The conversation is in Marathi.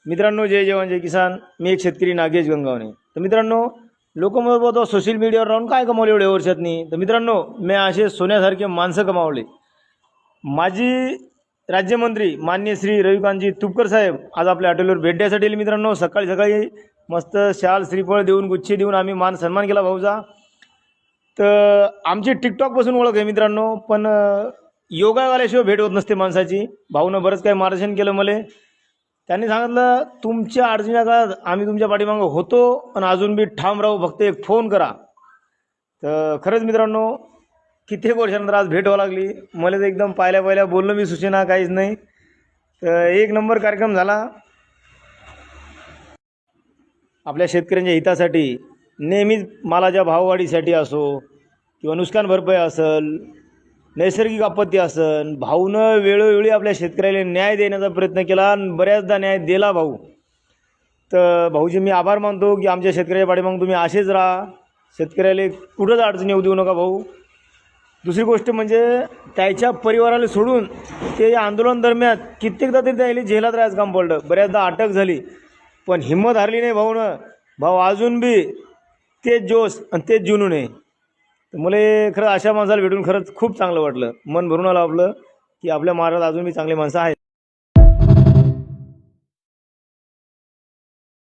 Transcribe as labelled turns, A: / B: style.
A: मित्रांनो, जय जवान जय किसान. मी एक शेतकरी नागेश गंगावणे. तर मित्रांनो, लोक म्हणत होतो सोशल मीडियावर राहून काय कमावले एवढ्या वर्षातनी. तर मित्रांनो, मी असे सोन्यासारखे माणसं कमावले. माजी राज्यमंत्री माननीय श्री रविकांतजी तुपकर साहेब आज आपल्या हॉटेलवर भेट द्यायसाठी आले. मित्रांनो, सकाळी सकाळी मस्त शाल श्रीफळ देऊन गुच्छे देऊन आम्ही मान सन्मान केला भाऊचा. तर आमची टिकटॉकपासून ओळख आहे मित्रांनो, पण योगावाल्याशिवाय भेट होत नसते माणसाची. भाऊनं बरंच काही मार्गदर्शन केलं मला. त्यांनी सांगितलं तुमच्या अडचणीच्या काळात आम्ही तुमच्या पाठीमागं होतो आणि अजून बी ठाम राहू, फक्त एक फोन करा. तर खरंच मित्रांनो, कित्येक वर्षानंतर आज भेट व्हावं लागली. मला तर एकदम पाहिल्या बोलणं मी सूचना काहीच नाही. तर एक नंबर कार्यक्रम झाला. आपल्या शेतकऱ्यांच्या हितासाठी नेहमीच मालाच्या भाववाढीसाठी असो किंवा नुकसान भरपाई असेल, नैसर्गिक आपत्ती असेल, भाऊनं वेळोवेळी आपल्या शेतकऱ्याला न्याय देण्याचा प्रयत्न केला आणि बऱ्याचदा न्याय दिला भाऊ. तर भाऊचे मी आभार मानतो की आमच्या शेतकऱ्याच्या पाठीमागे तुम्ही असेच राहा. शेतकऱ्याला कुठंच अडचण येऊ देऊ नका भाऊ. दुसरी गोष्ट म्हणजे त्याच्या परिवाराला सोडून ते आंदोलन दरम्यान कित्येकदा तरी त्याला जेलात राहायचं काम पडलं, बऱ्याचदा अटक झाली, पण हिंमत हारली नाही भाऊनं. भाऊ अजून बी तेच जोश आणि तेच जुनून आहे. तर मला खरं अशा माणसाला भेटून खरंच खूप चांगलं वाटलं. मन भरून आलं आपलं की आपल्या महाराज अजून बी चांगले माणसं आहेत.